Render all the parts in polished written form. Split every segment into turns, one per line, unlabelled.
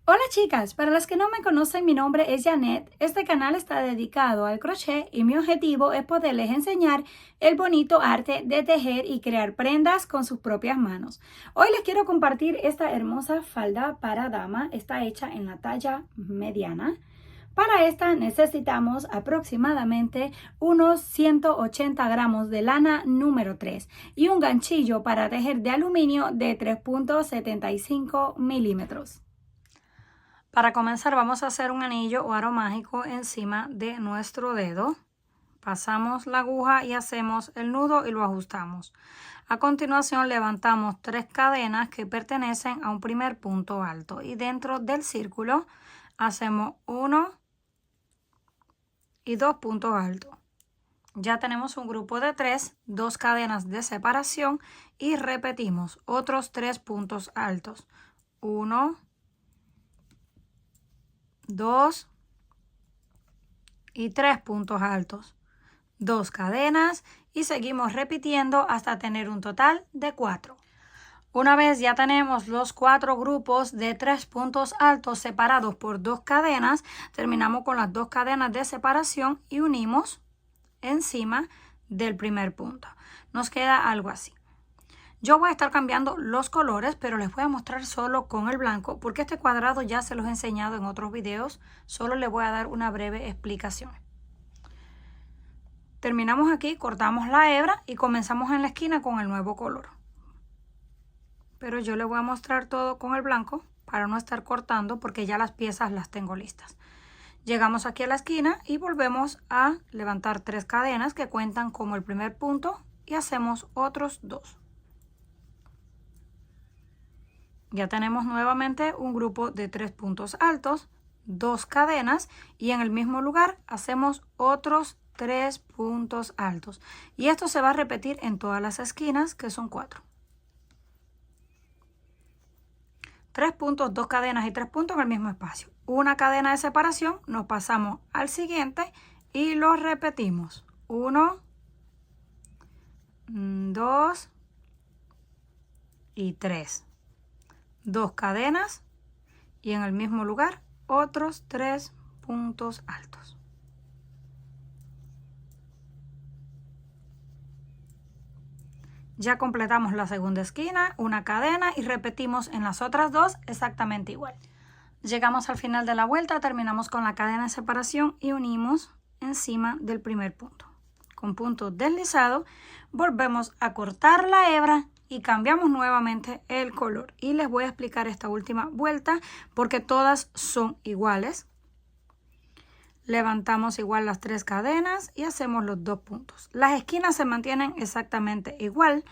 Hola chicas, para las que no me conocen, mi nombre es Janet. Este canal está dedicado al crochet y mi objetivo es poderles enseñar el bonito arte de tejer y crear prendas con sus propias manos. Hoy les quiero compartir esta hermosa falda para dama. Está hecha en la talla mediana. Para esta necesitamos aproximadamente unos 180 gramos de lana número 3 y un ganchillo para tejer de aluminio de 3.75 milímetros. Para comenzar vamos a hacer un anillo o aro mágico encima de nuestro dedo. Pasamos la aguja y hacemos el nudo y lo ajustamos. A continuación levantamos 3 cadenas que pertenecen a un primer punto alto y dentro del círculo hacemos 1 y 2 puntos altos. Ya tenemos un grupo de 3, 2 cadenas de separación y repetimos otros 3 puntos altos. 1, 2 y 3 puntos altos, 2 cadenas y seguimos repitiendo hasta tener un total de 4. Una vez ya tenemos los 4 grupos de 3 puntos altos separados por 2 cadenas, terminamos con las 2 cadenas de separación y unimos encima del primer punto. Nos queda algo así. Yo voy a estar cambiando los colores, pero les voy a mostrar solo con el blanco, porque este cuadrado ya se los he enseñado en otros videos. Solo les voy a dar una breve explicación. Terminamos aquí, cortamos la hebra y comenzamos en la esquina con el nuevo color. Pero yo les voy a mostrar todo con el blanco para no estar cortando, porque ya las piezas las tengo listas. Llegamos aquí a la esquina y volvemos a levantar 3 cadenas que cuentan como el primer punto y hacemos otros 2. Ya tenemos nuevamente un grupo de 3 puntos altos, 2 cadenas y en el mismo lugar hacemos otros 3 puntos altos. Y esto se va a repetir en todas las esquinas, que son 4. 3 puntos, 2 cadenas y 3 puntos en el mismo espacio. Una cadena de separación, nos pasamos al siguiente y lo repetimos. 1, 2 y 3. 2 cadenas y en el mismo lugar otros 3 puntos altos. Ya completamos la segunda esquina, una cadena y repetimos en las otras 2 exactamente igual. Llegamos al final de la vuelta, terminamos con la cadena de separación y unimos encima del primer punto. Con punto deslizado volvemos a cortar la hebra y cambiamos nuevamente el color. Y les voy a explicar esta última vuelta porque todas son iguales. Levantamos igual las 3 cadenas y hacemos los 2 puntos. Las esquinas se mantienen exactamente igual.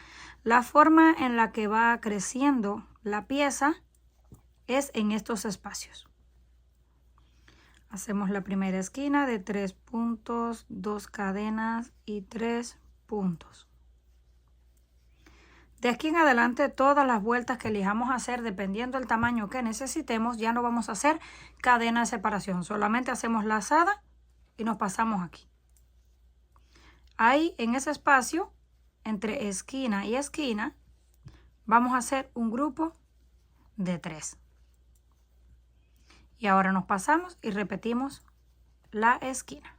La forma en la que va creciendo la pieza es en estos espacios. Hacemos la primera esquina de 3 puntos, 2 cadenas y 3 puntos. De aquí en adelante, todas las vueltas que elijamos hacer, dependiendo del tamaño que necesitemos, ya no vamos a hacer cadena de separación. Solamente hacemos lazada y nos pasamos aquí. Ahí, en ese espacio, entre esquina y esquina, vamos a hacer un grupo de 3. Y ahora nos pasamos y repetimos la esquina.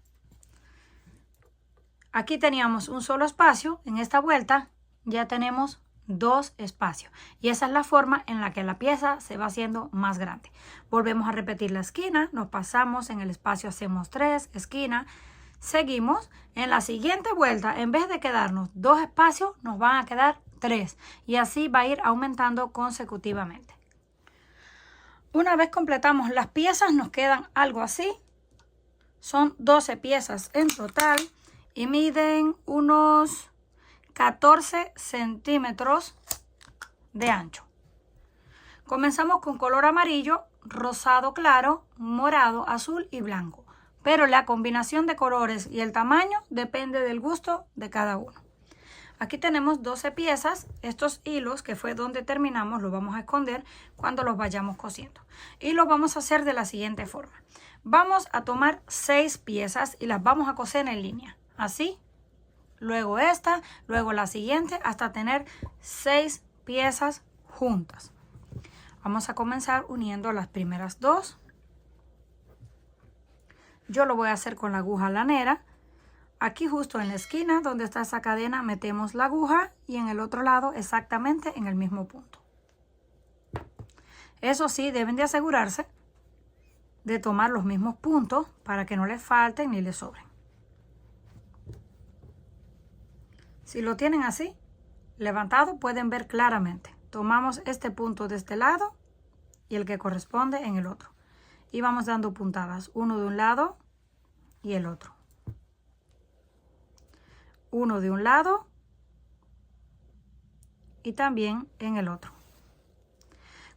Aquí teníamos un solo espacio. En esta vuelta ya tenemos 2 espacios y esa es la forma en la que la pieza se va haciendo más grande. Volvemos a repetir la esquina, nos pasamos en el espacio, hacemos 3 esquinas, seguimos en la siguiente vuelta. En vez de quedarnos 2 espacios, nos van a quedar 3 y así va a ir aumentando consecutivamente. Una vez completamos las piezas, nos quedan algo así. Son 12 piezas en total y miden unos 14 centímetros de ancho. Comenzamos con color amarillo, rosado claro, morado, azul y blanco. Pero la combinación de colores y el tamaño depende del gusto de cada uno. Aquí tenemos 12 piezas. Estos hilos, que fue donde terminamos, los vamos a esconder cuando los vayamos cosiendo. Y lo vamos a hacer de la siguiente forma. Vamos a tomar 6 piezas y las vamos a coser en línea. Así. Luego esta, luego la siguiente, hasta tener 6 piezas juntas. Vamos a comenzar uniendo las primeras dos. Yo lo voy a hacer con la aguja lanera. Aquí justo en la esquina donde está esa cadena metemos la aguja y en el otro lado exactamente en el mismo punto. Eso sí, deben de asegurarse de tomar los mismos puntos para que no les falten ni les sobren. Si lo tienen así, levantado, pueden ver claramente. Tomamos este punto de este lado y el que corresponde en el otro. Y vamos dando puntadas, uno de un lado y el otro. Uno de un lado y también en el otro.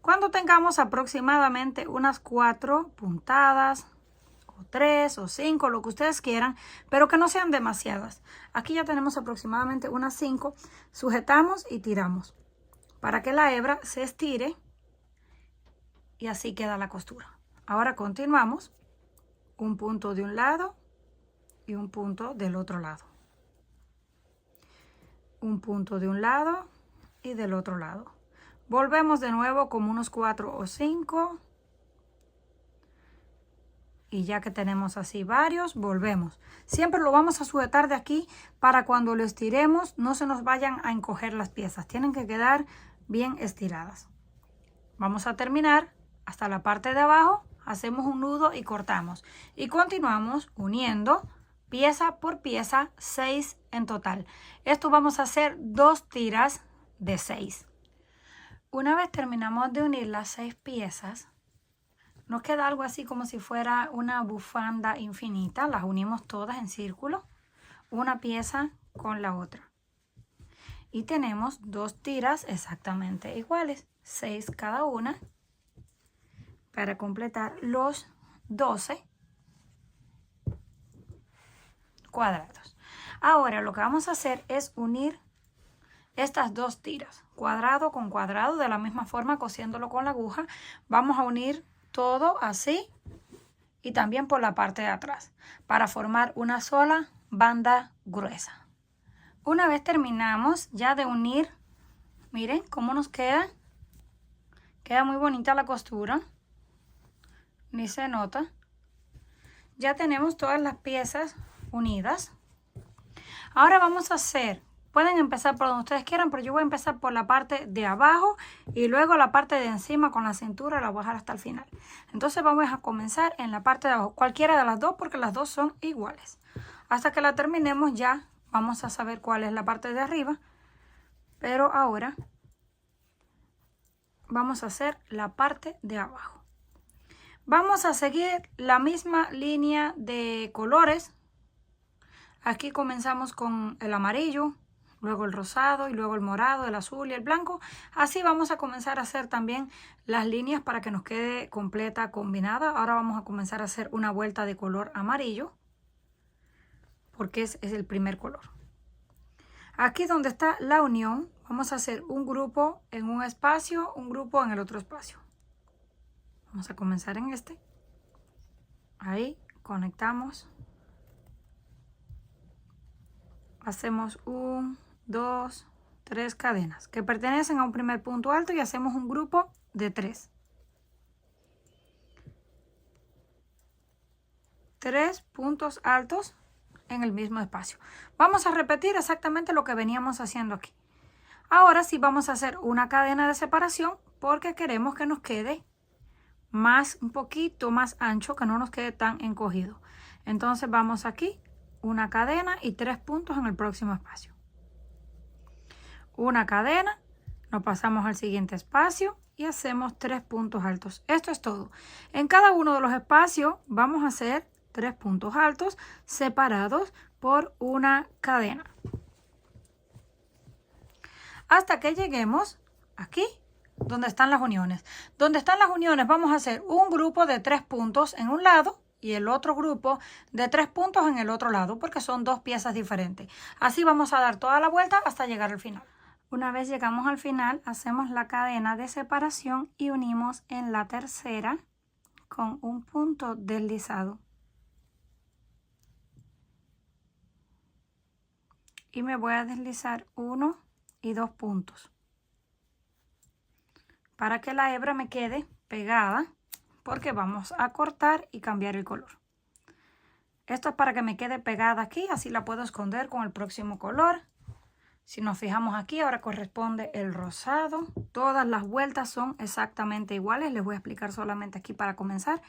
Cuando tengamos aproximadamente unas 4 puntadas, o 3 o 5, lo que ustedes quieran, pero que no sean demasiadas. Aquí ya tenemos aproximadamente unas 5. Sujetamos y tiramos para que la hebra se estire y así queda la costura. Ahora continuamos, un punto de un lado y un punto del otro lado. Un punto de un lado y del otro lado. Volvemos de nuevo como unos 4 o 5. Y ya que tenemos así varios, volvemos. Siempre lo vamos a sujetar de aquí para cuando lo estiremos no se nos vayan a encoger las piezas. Tienen que quedar bien estiradas. Vamos a terminar hasta la parte de abajo. Hacemos un nudo y cortamos. Y continuamos uniendo pieza por pieza, 6 en total. Esto vamos a hacer 2 tiras de 6. Una vez terminamos de unir las 6 piezas, nos queda algo así como si fuera una bufanda infinita. Las unimos todas en círculo, una pieza con la otra. Y tenemos 2 tiras exactamente iguales, 6 cada una, para completar los 12 cuadrados. Ahora lo que vamos a hacer es unir estas 2 tiras, cuadrado con cuadrado, de la misma forma cosiéndolo con la aguja. Vamos a unir todo así y también por la parte de atrás para formar una sola banda gruesa. Una vez terminamos ya de unir, miren cómo nos queda. Queda muy bonita la costura, ni se nota. Ya tenemos todas las piezas unidas. Ahora vamos a hacer, pueden empezar por donde ustedes quieran, pero yo voy a empezar por la parte de abajo y luego la parte de encima con la cintura la voy a dejar hasta el final. Entonces vamos a comenzar en la parte de abajo, cualquiera de las dos porque las dos son iguales. Hasta que la terminemos ya vamos a saber cuál es la parte de arriba, pero ahora vamos a hacer la parte de abajo. Vamos a seguir la misma línea de colores. Aquí comenzamos con el amarillo, luego el rosado y luego el morado, el azul y el blanco. Así vamos a comenzar a hacer también las líneas para que nos quede completa, combinada. Ahora vamos a comenzar a hacer una vuelta de color amarillo, porque es el primer color. Aquí donde está la unión, vamos a hacer un grupo en un espacio, un grupo en el otro espacio. Vamos a comenzar en este. Ahí conectamos. Hacemos 1, 2, 3 cadenas que pertenecen a un primer punto alto y hacemos un grupo de 3. 3 puntos altos en el mismo espacio. Vamos a repetir exactamente lo que veníamos haciendo aquí. Ahora sí vamos a hacer una cadena de separación porque queremos que nos quede un poquito más ancho, que no nos quede tan encogido. Entonces vamos aquí, una cadena y 3 puntos en el próximo espacio. Una cadena, nos pasamos al siguiente espacio y hacemos 3 puntos altos. Esto es todo. En cada uno de los espacios vamos a hacer 3 puntos altos separados por una cadena. Hasta que lleguemos aquí, donde están las uniones. Donde están las uniones vamos a hacer un grupo de 3 puntos en un lado y el otro grupo de 3 puntos en el otro lado, porque son 2 piezas diferentes. Así vamos a dar toda la vuelta hasta llegar al final. Una vez llegamos al final, hacemos la cadena de separación y unimos en la tercera con un punto deslizado. Y me voy a deslizar 1 y 2 puntos. para que la hebra me quede pegada, porque vamos a cortar y cambiar el color. Esto es para que me quede pegada aquí, así la puedo esconder con el próximo color. Si nos fijamos aquí, ahora corresponde el rosado. Todas las vueltas son exactamente iguales. Les voy a explicar solamente aquí para comenzar.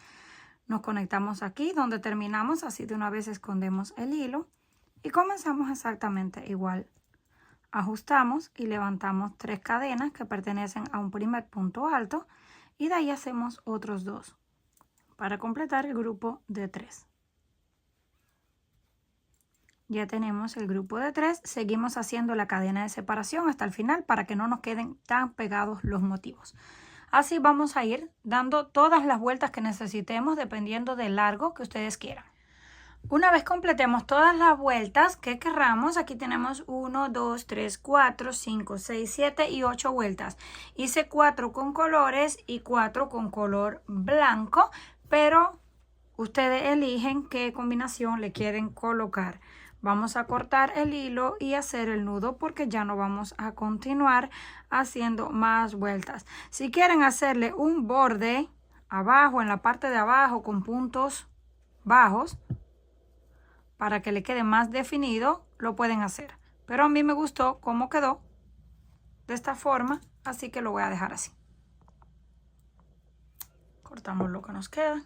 Nos conectamos aquí donde terminamos, así de una vez escondemos el hilo y comenzamos exactamente igual. Ajustamos y levantamos 3 cadenas que pertenecen a un primer punto alto y de ahí hacemos otros 2 para completar el grupo de 3. Ya tenemos el grupo de 3, seguimos haciendo la cadena de separación hasta el final para que no nos queden tan pegados los motivos. Así vamos a ir dando todas las vueltas que necesitemos dependiendo del largo que ustedes quieran. Una vez completemos todas las vueltas que querramos, aquí tenemos 1, 2, 3, 4, 5, 6, 7 y 8 vueltas. Hice 4 con colores y 4 con color blanco, pero ustedes eligen qué combinación le quieren colocar. Vamos a cortar el hilo y hacer el nudo porque ya no vamos a continuar haciendo más vueltas. Si quieren hacerle un borde abajo, en la parte de abajo con puntos bajos, para que le quede más definido, lo pueden hacer. Pero a mí me gustó cómo quedó de esta forma, así que lo voy a dejar así. Cortamos lo que nos queda.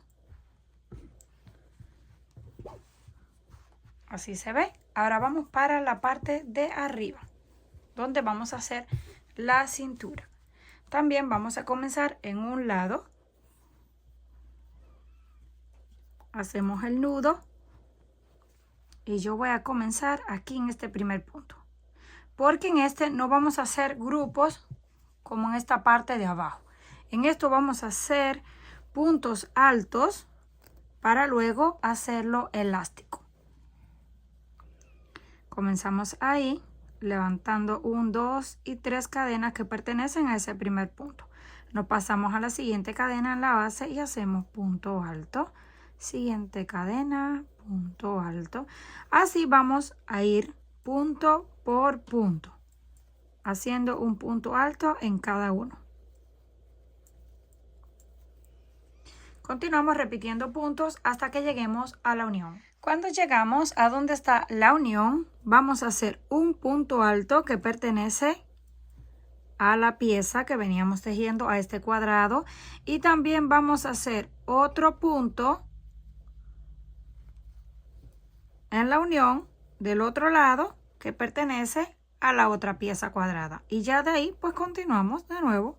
Así se ve. Ahora vamos para la parte de arriba, donde vamos a hacer la cintura. También vamos a comenzar en un lado. Hacemos el nudo. Y yo voy a comenzar aquí en este primer punto. Porque en este no vamos a hacer grupos como en esta parte de abajo. En esto vamos a hacer puntos altos para luego hacerlo elástico. Comenzamos ahí, levantando 1, 2 y 3 cadenas que pertenecen a ese primer punto. Nos pasamos a la siguiente cadena en la base y hacemos punto alto. Siguiente cadena, punto alto. Así vamos a ir punto por punto, haciendo un punto alto en cada uno. Continuamos repitiendo puntos hasta que lleguemos a la unión. Cuando llegamos a donde está la unión, vamos a hacer un punto alto que pertenece a la pieza que veníamos tejiendo, a este cuadrado, y también vamos a hacer otro punto en la unión del otro lado que pertenece a la otra pieza cuadrada, y ya de ahí pues continuamos de nuevo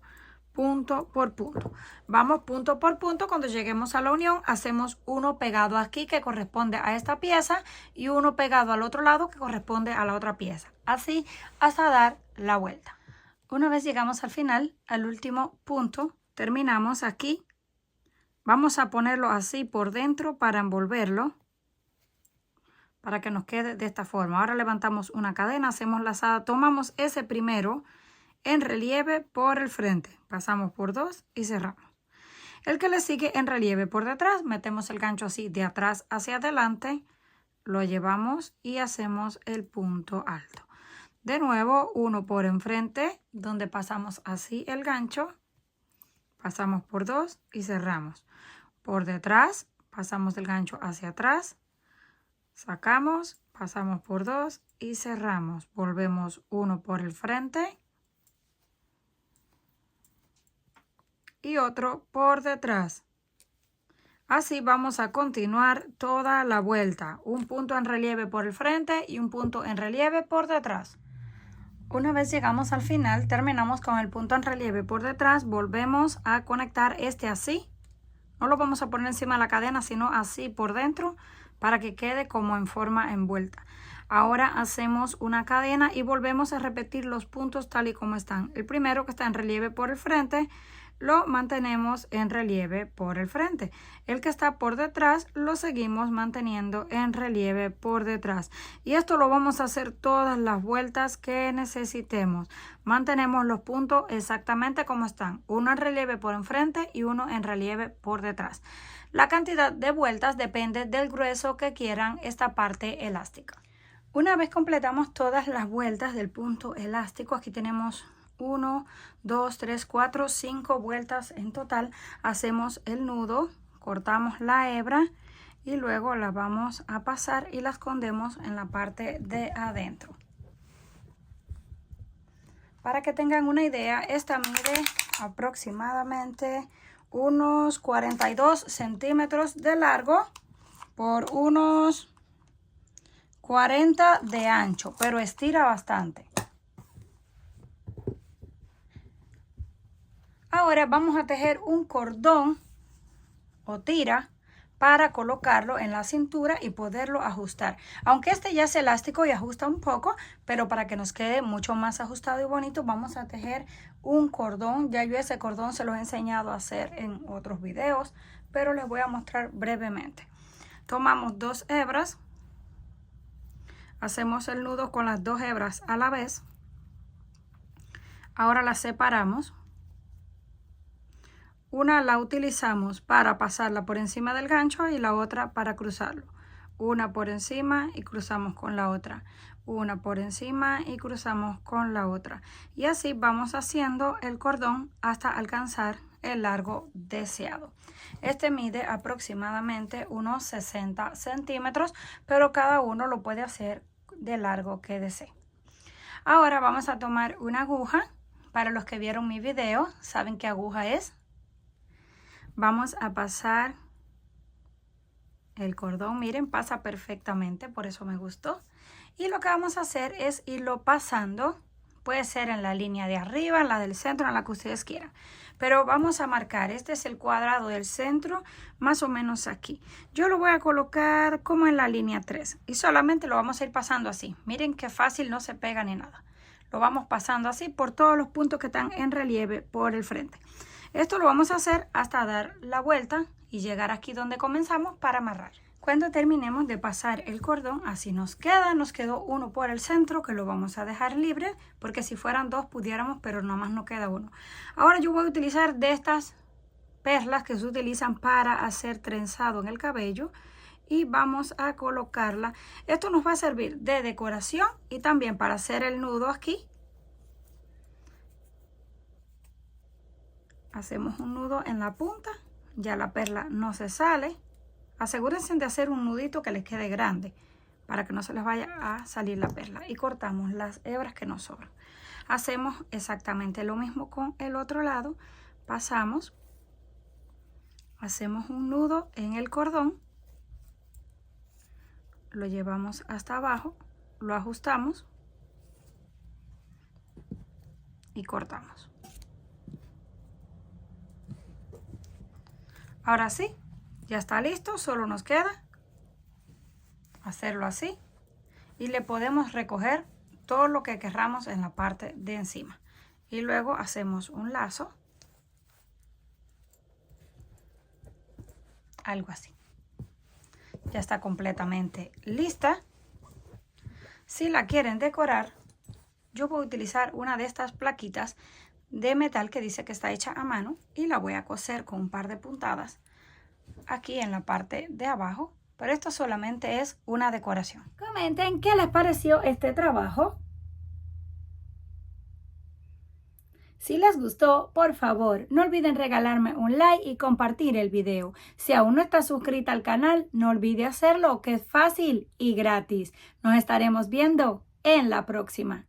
punto por punto. Vamos punto por punto. Cuando lleguemos a la unión hacemos uno pegado aquí que corresponde a esta pieza y uno pegado al otro lado que corresponde a la otra pieza, así hasta dar la vuelta. Una vez llegamos al final, al último punto, terminamos aquí. Vamos a ponerlo así por dentro para envolverlo, para que nos quede de esta forma. Ahora levantamos una cadena, hacemos lazada, tomamos ese primero en relieve por el frente, pasamos por 2 y cerramos. El que le sigue en relieve por detrás, metemos el gancho así de atrás hacia adelante, lo llevamos y hacemos el punto alto. De nuevo, uno por enfrente, donde pasamos así el gancho, pasamos por 2 y cerramos. Por detrás, pasamos el gancho hacia atrás, sacamos, pasamos por 2 y cerramos. Volvemos uno por el frente y otro por detrás. Así vamos a continuar toda la vuelta. Un punto en relieve por el frente y un punto en relieve por detrás. Una vez llegamos al final, terminamos con el punto en relieve por detrás. Volvemos a conectar este así. No lo vamos a poner encima de la cadena, sino así por dentro para que quede como en forma envuelta. Ahora hacemos una cadena y volvemos a repetir los puntos tal y como están. El primero que está en relieve por el frente, lo mantenemos en relieve por el frente. El que está por detrás lo seguimos manteniendo en relieve por detrás. Y esto lo vamos a hacer todas las vueltas que necesitemos. Mantenemos los puntos exactamente como están. Uno en relieve por enfrente y uno en relieve por detrás. La cantidad de vueltas depende del grueso que quieran esta parte elástica. Una vez completamos todas las vueltas del punto elástico, aquí tenemos 1, 2, 3, 4, 5 vueltas en total. Hacemos el nudo, cortamos la hebra y luego la vamos a pasar y la escondemos en la parte de adentro. Para que tengan una idea, esta mide aproximadamente unos 42 centímetros de largo por unos 40 de ancho, pero estira bastante. Ahora vamos a tejer un cordón o tira para colocarlo en la cintura y poderlo ajustar. Aunque este ya es elástico y ajusta un poco, pero para que nos quede mucho más ajustado y bonito, vamos a tejer un cordón. Ya yo ese cordón se lo he enseñado a hacer en otros videos, pero les voy a mostrar brevemente. Tomamos 2 hebras, hacemos el nudo con las 2 hebras a la vez. Ahora las separamos. Una la utilizamos para pasarla por encima del gancho y la otra para cruzarlo. Una por encima y cruzamos con la otra. Una por encima y cruzamos con la otra. Y así vamos haciendo el cordón hasta alcanzar el largo deseado. Este mide aproximadamente unos 60 centímetros, pero cada uno lo puede hacer de largo que desee. Ahora vamos a tomar una aguja. Para los que vieron mi video, ¿saben qué aguja es? Vamos a pasar el cordón, miren, pasa perfectamente, por eso me gustó. Y lo que vamos a hacer es irlo pasando, puede ser en la línea de arriba, en la del centro, en la que ustedes quieran. Pero vamos a marcar, este es el cuadrado del centro, más o menos aquí. Yo lo voy a colocar como en la línea 3 y solamente lo vamos a ir pasando así. Miren qué fácil, no se pega ni nada. Lo vamos pasando así por todos los puntos que están en relieve por el frente. Esto lo vamos a hacer hasta dar la vuelta y llegar aquí donde comenzamos para amarrar. Cuando terminemos de pasar el cordón, así nos quedó uno por el centro que lo vamos a dejar libre, porque si fueran 2 pudiéramos, pero nomás nos queda uno. Ahora yo voy a utilizar de estas perlas que se utilizan para hacer trenzado en el cabello y vamos a colocarla. Esto nos va a servir de decoración y también para hacer el nudo aquí. Hacemos un nudo en la punta, ya la perla no se sale. Asegúrense de hacer un nudito que les quede grande para que no se les vaya a salir la perla. Y cortamos las hebras que nos sobran. Hacemos exactamente lo mismo con el otro lado. Pasamos, hacemos un nudo en el cordón, lo llevamos hasta abajo, lo ajustamos y cortamos. Ahora sí, ya está listo, solo nos queda hacerlo así y le podemos recoger todo lo que querramos en la parte de encima. Y luego hacemos un lazo, algo así. Ya está completamente lista. Si la quieren decorar, yo voy a utilizar una de estas plaquitas de metal que dice que está hecha a mano y la voy a coser con un par de puntadas aquí en la parte de abajo, pero esto solamente es una decoración. Comenten qué les pareció este trabajo. Si les gustó, por favor, no olviden regalarme un like y compartir el video. Si aún no estás suscrita al canal, no olvide hacerlo, que es fácil y gratis. Nos estaremos viendo en la próxima.